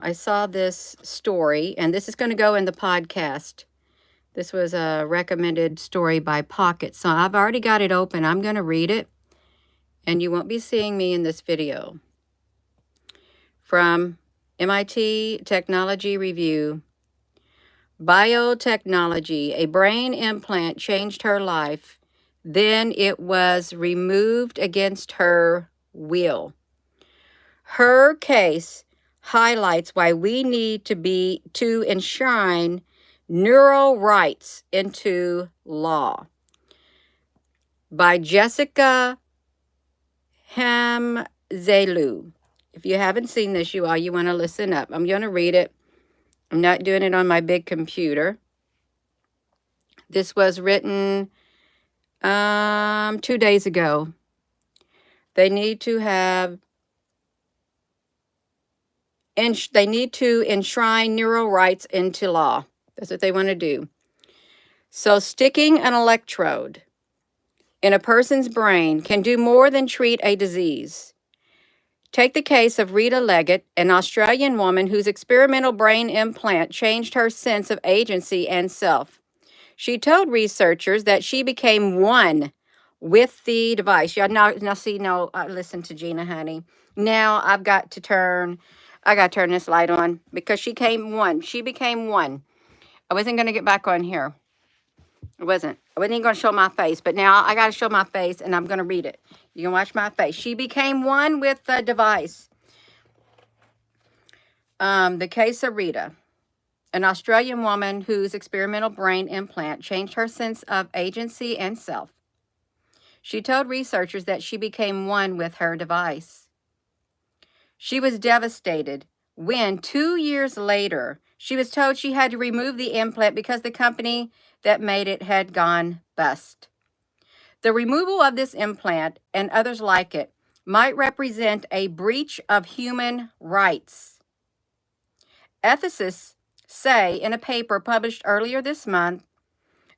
I saw this story, and this is going to go in the podcast. This was a recommended story by Pocket. So I've already got it open. I'm going to read it, and you won't be seeing me in this video. From MIT Technology Review. Biotechnology, a brain implant changed her life. Then it was removed against her will. Her case highlights why we need to enshrine neural rights into law. By Jessica Hamzelu. If you haven't seen this, you want to listen up. I'm going to read it. I'm not doing it on my big computer. This was written 2 days ago. They need to enshrine neural rights into law. That's what they want to do. So sticking an electrode in a person's brain can do more than treat a disease. Take the case of Rita Leggett, an Australian woman whose experimental brain implant changed her sense of agency and self. She told researchers that she became one with the device. Yeah, listen to Gina, honey. Now I got to turn this light on because she became one. I wasn't going to get back on here. I wasn't even going to show my face, but now I got to show my face, and I'm going to read it. You can watch my face. She became one with the device. The case of Rita, an Australian woman whose experimental brain implant changed her sense of agency and self. She told researchers that she became one with her device. She was devastated when 2 years later, she was told she had to remove the implant because the company that made it had gone bust. The removal of this implant and others like it might represent a breach of human rights. Ethicists say in a paper published earlier this month,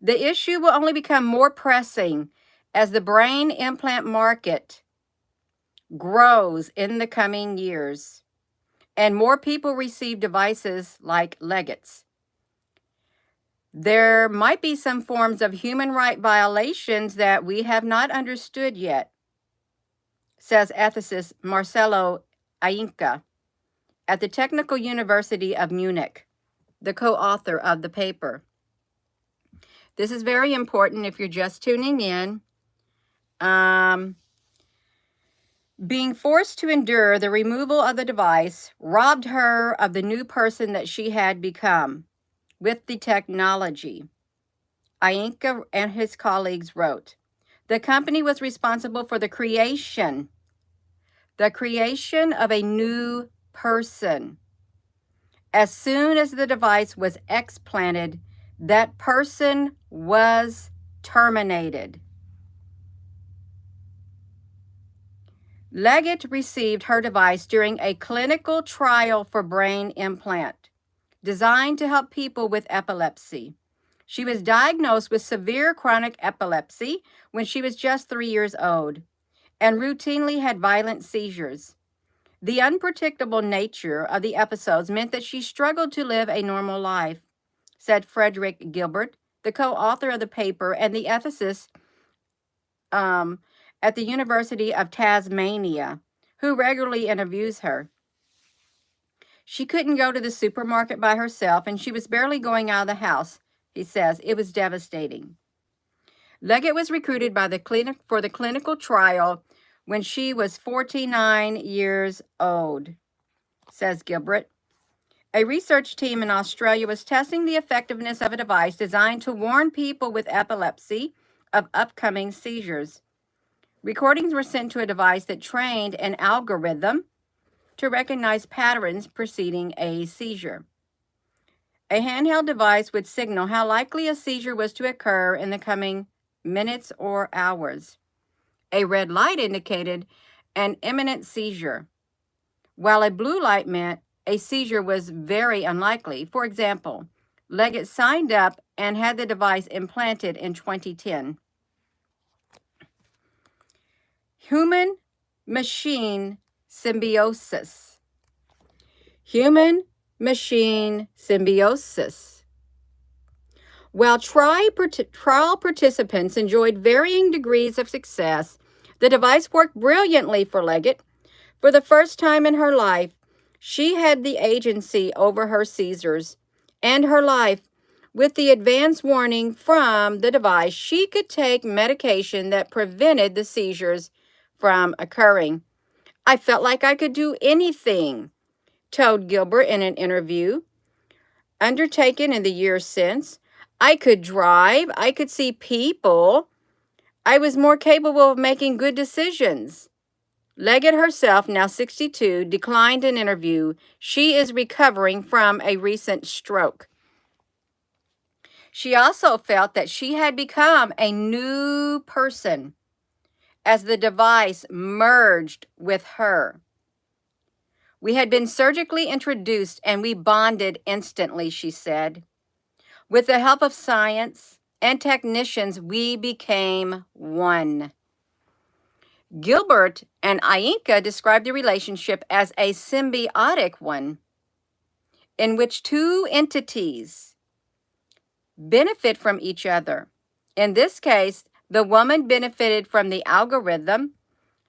the issue will only become more pressing as the brain implant market grows in the coming years and more people receive devices like Leggett's. There might be some forms of human right violations that we have not understood yet, says ethicist Marcelo Ainca at the Technical University of Munich, the co-author of the paper. This is very important if you're just tuning in. Being forced to endure the removal of the device robbed her of the new person that she had become with the technology. Ainca and his colleagues wrote, the company was responsible for the creation of a new person. As soon as the device was explanted, that person was terminated. Leggett received her device during a clinical trial for brain implant designed to help people with epilepsy. She was diagnosed with severe chronic epilepsy when she was just 3 years old and routinely had violent seizures. The unpredictable nature of the episodes meant that she struggled to live a normal life, said Frederick Gilbert, the co-author of the paper and the ethicist at the University of Tasmania, who regularly interviews her. She couldn't go to the supermarket by herself, and she was barely going out of the house, he says. It was devastating. Leggett was recruited by the clinic for the clinical trial when she was 49 years old, says Gilbert. A research team in Australia was testing the effectiveness of a device designed to warn people with epilepsy of upcoming seizures. Recordings were sent to a device that trained an algorithm to recognize patterns preceding a seizure. A handheld device would signal how likely a seizure was to occur in the coming minutes or hours. A red light indicated an imminent seizure, while a blue light meant a seizure was very unlikely. For example, Leggett signed up and had the device implanted in 2010. Human-machine symbiosis. Human machine symbiosis. While trial participants enjoyed varying degrees of success, the device worked brilliantly for Leggett. For the first time in her life, she had the agency over her seizures and her life. With the advance warning from the device, she could take medication that prevented the seizures from occurring. I felt like I could do anything, told Gilbert in an interview undertaken in the years since. I could drive, I could see people. I was more capable of making good decisions. Leggett herself, now 62, declined an interview. She is recovering from a recent stroke. She also felt that she had become a new person as the device merged with her. We had been surgically introduced and we bonded instantly, she said. With the help of science and technicians, we became one. Gilbert and Ainka described the relationship as a symbiotic one, in which two entities benefit from each other. In this case, the woman benefited from the algorithm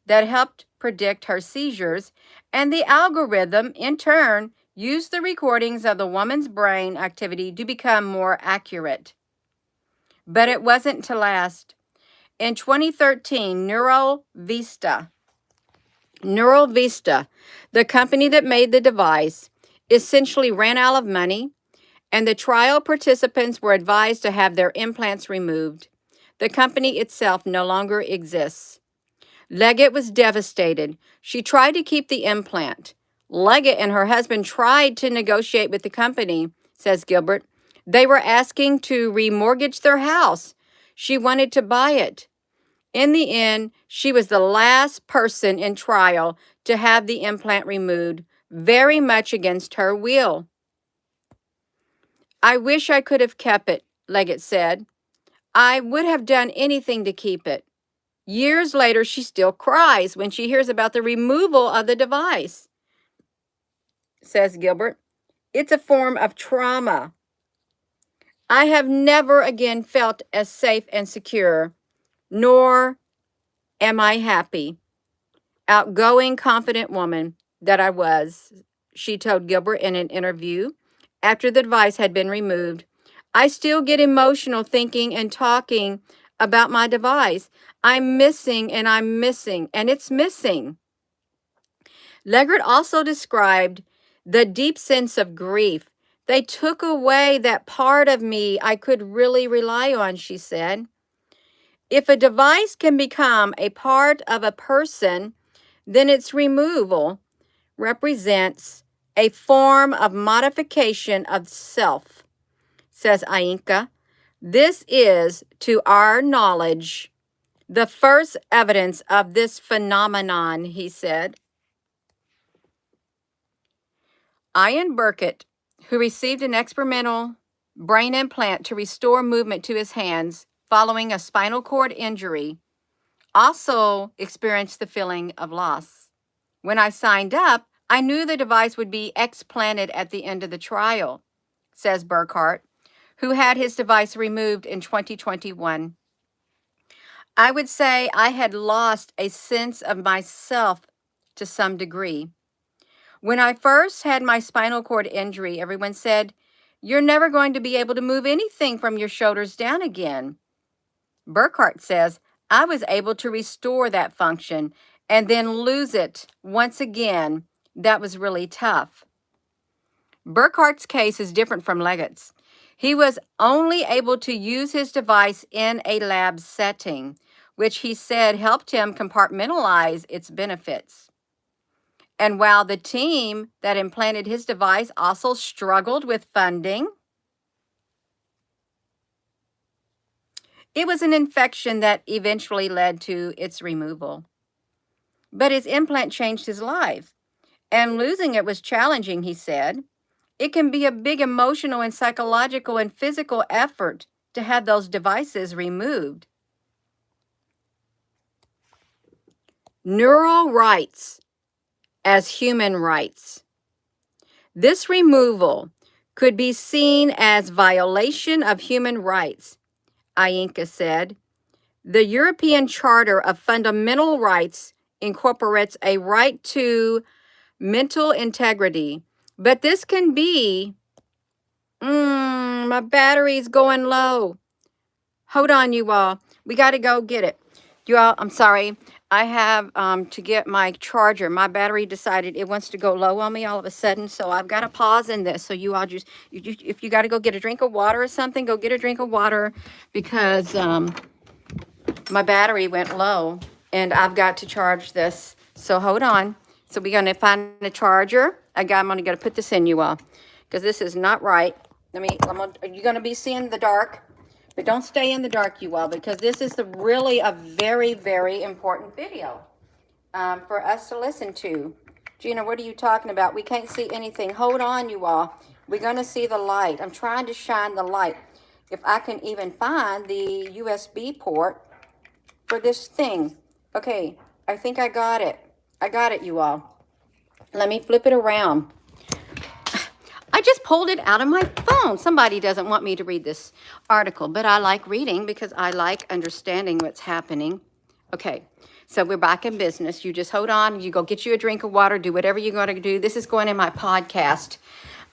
that helped predict her seizures, and the algorithm, in turn, used the recordings of the woman's brain activity to become more accurate. But it wasn't to last. In 2013, Neural Vista, the company that made the device, essentially ran out of money, and the trial participants were advised to have their implants removed. The company itself no longer exists. Leggett was devastated. She tried to keep the implant. Leggett and her husband tried to negotiate with the company, says Gilbert. They were asking to remortgage their house. She wanted to buy it. In the end, she was the last person in trial to have the implant removed, very much against her will. I wish I could have kept it, Leggett said. I would have done anything to keep it. Years later, she still cries when she hears about the removal of the device, says Gilbert. It's a form of trauma. I have never again felt as safe and secure, nor am I happy. Outgoing, confident woman that I was, she told Gilbert in an interview after the device had been removed. I still get emotional thinking and talking about my device. I'm missing, and it's missing. Leggett also described the deep sense of grief. They took away that part of me I could really rely on, she said. If a device can become a part of a person, then its removal represents a form of modification of self, says Ainka. This is, to our knowledge, the first evidence of this phenomenon, he said. Ian Burkett, who received an experimental brain implant to restore movement to his hands following a spinal cord injury, also experienced the feeling of loss. When I signed up, I knew the device would be explanted at the end of the trial, says Burkhart, who had his device removed in 2021. I would say I had lost a sense of myself to some degree. When I first had my spinal cord injury, everyone said, "You're never going to be able to move anything from your shoulders down again." Burkhart says, I was able to restore that function and then lose it once again. That was really tough. Burkhart's case is different from Leggett's. He was only able to use his device in a lab setting, which he said helped him compartmentalize its benefits. And while the team that implanted his device also struggled with funding, it was an infection that eventually led to its removal. But his implant changed his life, and losing it was challenging, he said. It can be a big emotional and psychological and physical effort to have those devices removed. Neural rights as human rights. This removal could be seen as violation of human rights, Ainka said. The European Charter of Fundamental Rights incorporates a right to mental integrity, but this can be, my battery's going low. Hold on, you all. We got to go get it. You all, I'm sorry. I have to get my charger. My battery decided it wants to go low on me all of a sudden, so I've got to pause in this. So you all just, if you got to go get a drink of water or something, go get a drink of water because my battery went low and I've got to charge this. So hold on. So we're going to find a charger. I'm going to put this in, you all, because this is not right. You're going to be seeing the dark. But don't stay in the dark, you all, because this is really a very, very important video for us to listen to. Gina, what are you talking about? We can't see anything. Hold on, you all. We're going to see the light. I'm trying to shine the light. If I can even find the USB port for this thing. Okay, I think I got it. I got it, you all. Let me flip it around. I just pulled it out of my phone. Somebody doesn't want me to read this article, but I like reading because I like understanding what's happening. Okay, so we're back in business. You just hold on. You go get you a drink of water. Do whatever you're going to do. This is going in my podcast.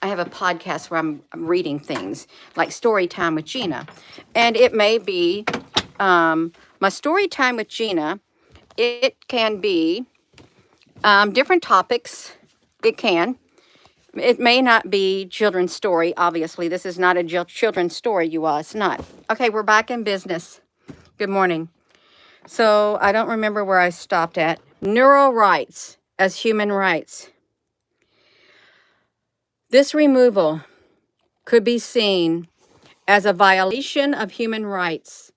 I have a podcast where I'm reading things like Story Time with Gina. And it may be my Story Time with Gina. It can be different topics. It can. It may not be children's story, obviously. This is not a children's story, you all. It's not. Okay, we're back in business. Good morning. So I don't remember where I stopped at. Neural rights as human rights. This removal could be seen as a violation of human rights,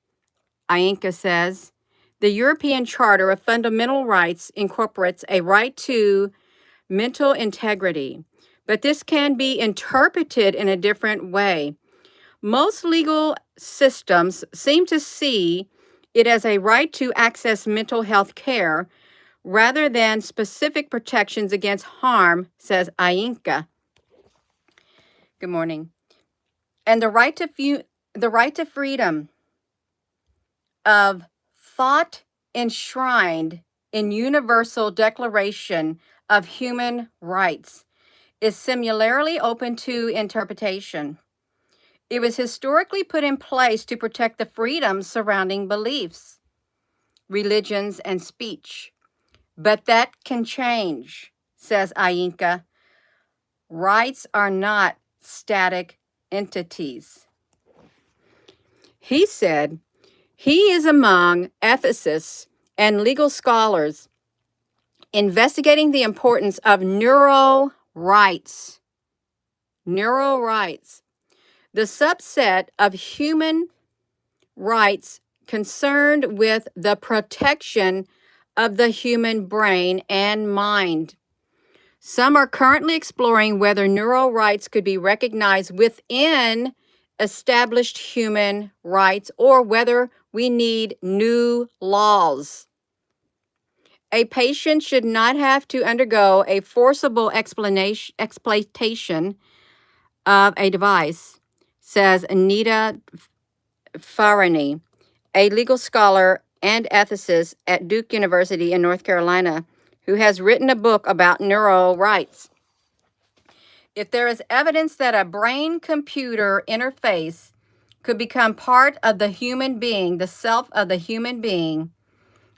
Ainka says. The European Charter of Fundamental Rights incorporates a right to mental integrity, but this can be interpreted in a different way. Most legal systems seem to see it as a right to access mental health care rather than specific protections against harm, says Ainka. Good morning. And the right to freedom of thought enshrined in Universal Declaration of Human Rights is similarly open to interpretation. It was historically put in place to protect the freedoms surrounding beliefs, religions, and speech. But that can change, says Ainka. Rights are not static entities. He said he is among ethicists and legal scholars investigating the importance of neural rights. Neural rights. The subset of human rights concerned with the protection of the human brain and mind. Some are currently exploring whether neural rights could be recognized within established human rights or whether we need new laws. A patient should not have to undergo a forcible exploitation of a device, says Anita Farani, a legal scholar and ethicist at Duke University in North Carolina, who has written a book about neural rights. If there is evidence that a brain-computer interface could become part of the human being, the self of the human being,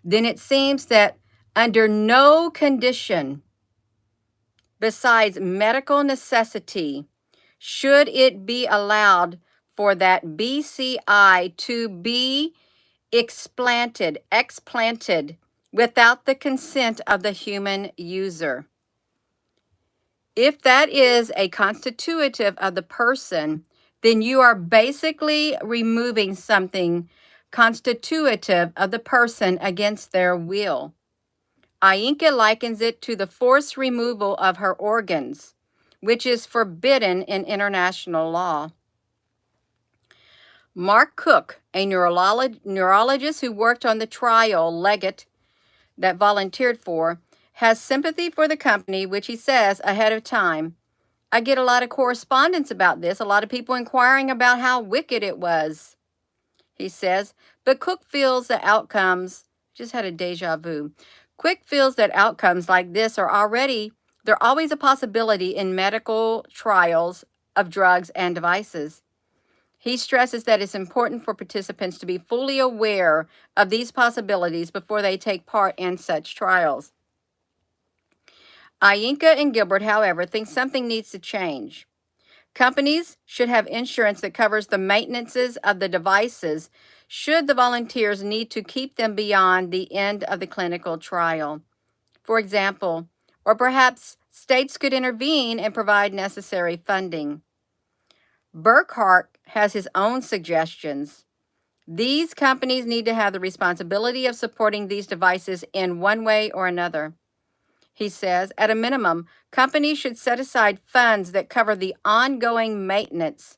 then it seems that under no condition besides medical necessity should it be allowed for that BCI to be explanted without the consent of the human user. If that is a constitutive of the person, then you are basically removing something constitutive of the person against their will. Ainka likens it to the forced removal of her organs, which is forbidden in international law. Mark Cook, a neurologist who worked on the trial Leggett that volunteered for, has sympathy for the company, which he says ahead of time I get a lot of correspondence about this, a lot of people inquiring about how wicked it was, he says. But Cook feels that outcomes, just had a deja vu. Quick feels that outcomes like this they're always a possibility in medical trials of drugs and devices. He stresses that it's important for participants to be fully aware of these possibilities before they take part in such trials. Ayinka and Gilbert, however, think something needs to change. Companies should have insurance that covers the maintenances of the devices should the volunteers need to keep them beyond the end of the clinical trial. For example, or perhaps states could intervene and provide necessary funding. Burkhart has his own suggestions. These companies need to have the responsibility of supporting these devices in one way or another. He says, at a minimum, companies should set aside funds that cover the ongoing maintenance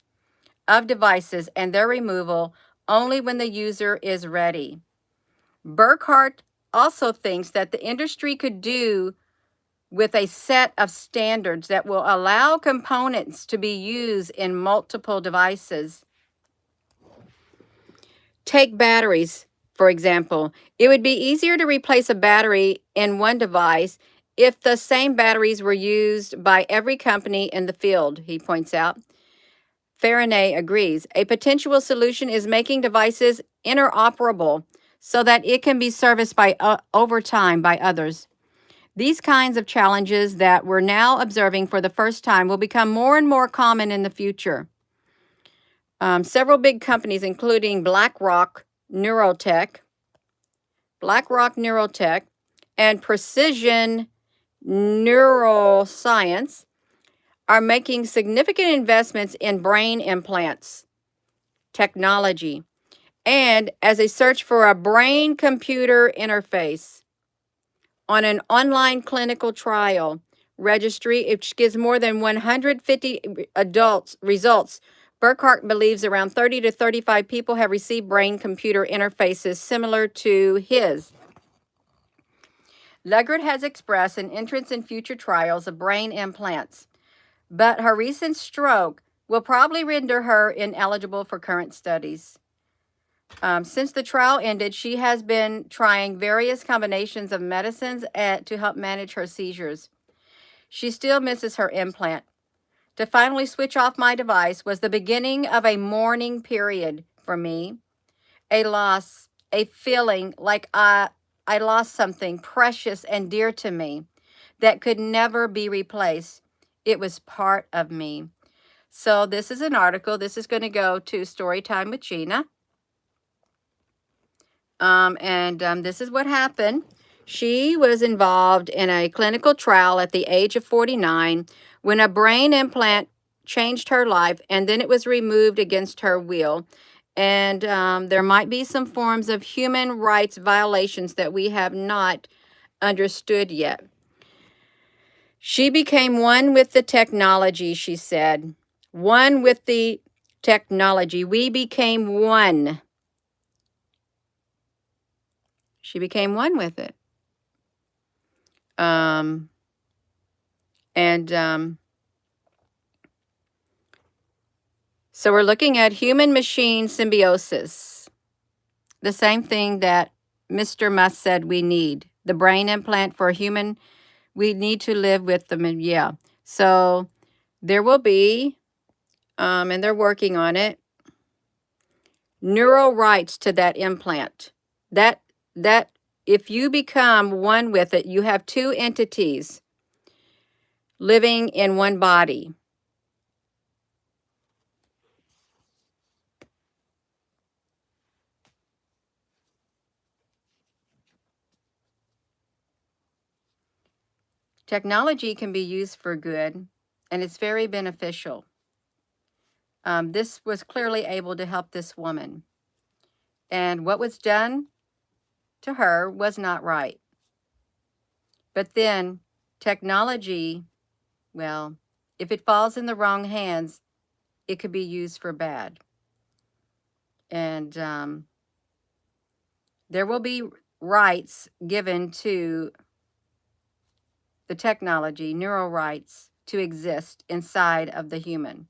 of devices and their removal only when the user is ready. Burkhart also thinks that the industry could do with a set of standards that will allow components to be used in multiple devices. Take batteries, for example. It would be easier to replace a battery in one device if the same batteries were used by every company in the field, he points out. Faraday agrees. A potential solution is making devices interoperable so that it can be serviced over time by others. These kinds of challenges that we're now observing for the first time will become more and more common in the future. Several big companies, including BlackRock Neurotech, and Precision Neuroscience, are making significant investments in brain implants technology and as a search for a brain-computer interface on an online clinical trial registry, which gives more than 150 adults results. Burkhart believes around 30 to 35 people have received brain-computer interfaces similar to his. Leggard has expressed an interest in future trials of brain implants, but her recent stroke will probably render her ineligible for current studies. Since the trial ended, she has been trying various combinations of medicines to help manage her seizures. She still misses her implant. To finally switch off my device was the beginning of a mourning period for me, a loss, a feeling like I lost something precious and dear to me that could never be replaced. It was part of me. So this is an article. This is going to go to Storytime with Gina. This is what happened. She was involved in a clinical trial at the age of 49 when a brain implant changed her life, and then it was removed against her will. And there might be some forms of human rights violations that we have not understood yet. She became one with the technology, she said. One with the technology. We became one. She became one with it. So we're looking at human-machine symbiosis, the same thing that Mr. Musk said we need. The brain implant for a human, we need to live with them. Yeah. So there will be, and they're working on it, neural rights to that implant. That if you become one with it, you have two entities living in one body. Technology can be used for good, and it's very beneficial. This was clearly able to help this woman. And what was done to her was not right. But then technology, well, if it falls in the wrong hands, it could be used for bad. And there will be rights given to the technology, neural rights to exist inside of the human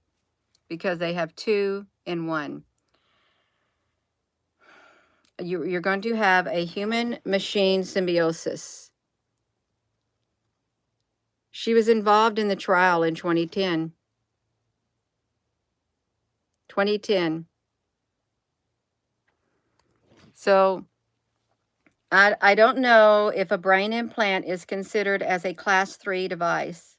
because they have two in one. You're going to have a human-machine symbiosis. She was involved in the trial in 2010. 2010. So I don't know if a brain implant is considered as a class 3 device.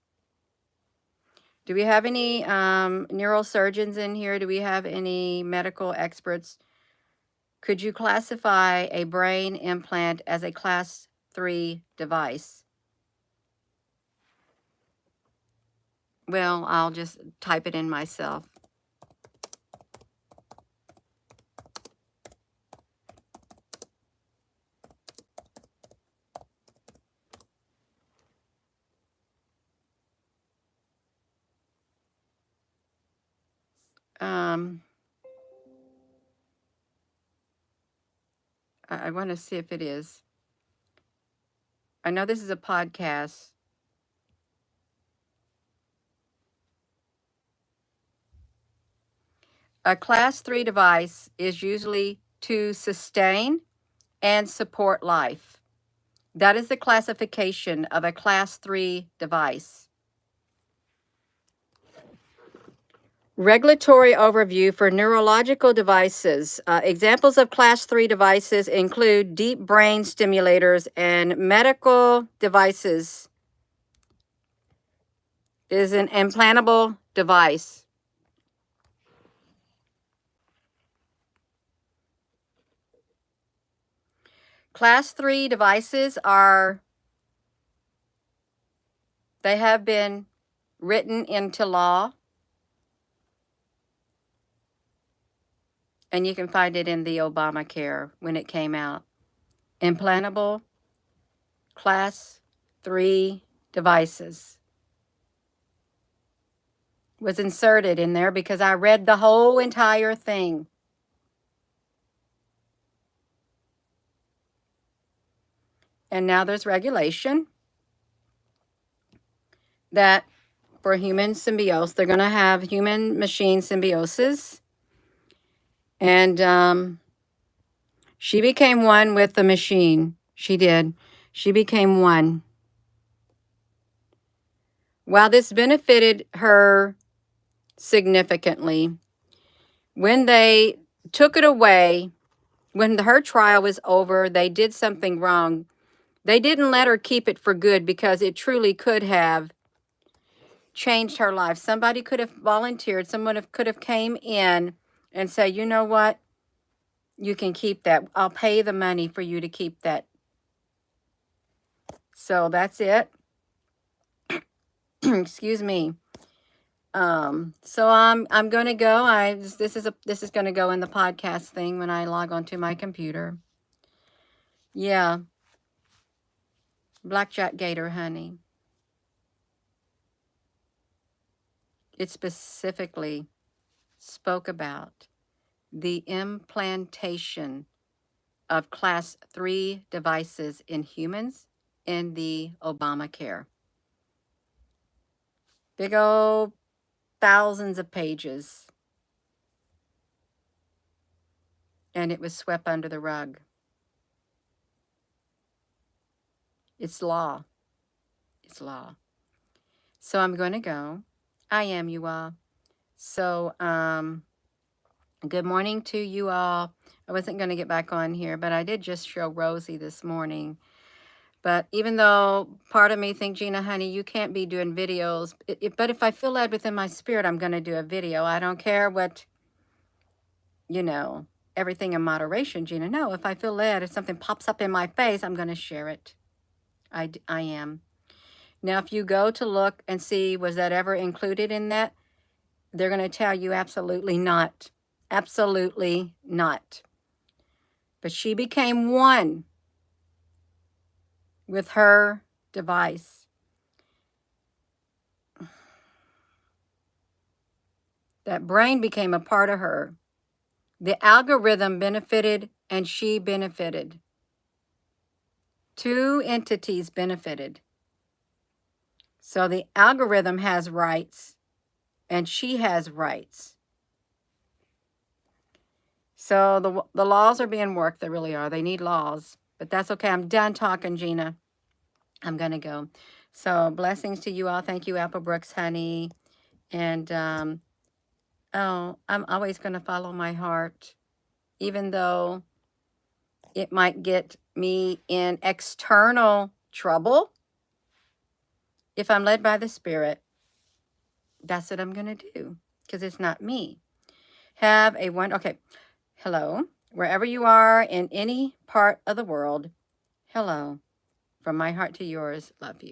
Do we have any neurosurgeons in here? Do we have any medical experts? Could you classify a brain implant as a class 3 device? Well, I'll just type it in myself. I want to see if it is. I know this is a podcast. A class 3 device is usually to sustain and support life. That is the classification of a class 3 device. Regulatory overview for neurological devices. Examples of class 3 devices include deep brain stimulators and medical devices. Is an implantable device. Class 3 devices they have been written into law. And you can find it in the Obamacare when it came out. Implantable class 3 devices was inserted in there because I read the whole entire thing. And now there's regulation that for human symbiosis, they're going to have human-machine symbiosis. And she became one with the machine. She did. She became one. While this benefited her significantly, when they took it away, when her trial was over, they did something wrong. They didn't let her keep it for good because it truly could have changed her life. Somebody could have volunteered. Someone could have came in and said, you know what? You can keep that. I'll pay the money for you to keep that. So that's it. Excuse me. So I'm going to go. This is going to go in the podcast thing when I log onto my computer. Yeah. Blackjack Gator honey. It specifically spoke about the implantation of class 3 devices in humans in the Obamacare. Big old thousands of pages. And it was swept under the rug. It's law. It's law. So I'm going to go. I am, you all. So, good morning to you all. I wasn't going to get back on here, but I did just show Rosie this morning. But even though part of me thinks, Gina, honey, you can't be doing videos. But if I feel led within my spirit, I'm going to do a video. I don't care what, everything in moderation, Gina. No, if I feel led, if something pops up in my face, I'm going to share it. I am. Now, if you go to look and see, was that ever included in that? They're going to tell you absolutely not. Absolutely not. But she became one with her device. That brain became a part of her. The algorithm benefited and she benefited. Two entities benefited. So the algorithm has rights, and she has rights. So the laws are being worked. They really are. They need laws. But that's okay. I'm done talking, Gina. I'm going to go. So blessings to you all. Thank you, Apple Brooks, honey. And, oh, I'm always going to follow my heart, even though it might get me in external trouble. If I'm led by the Spirit, that's what I'm going to do, because it's not me. Have a okay. Hello, wherever you are in any part of the world. Hello, from my heart to yours. Love you.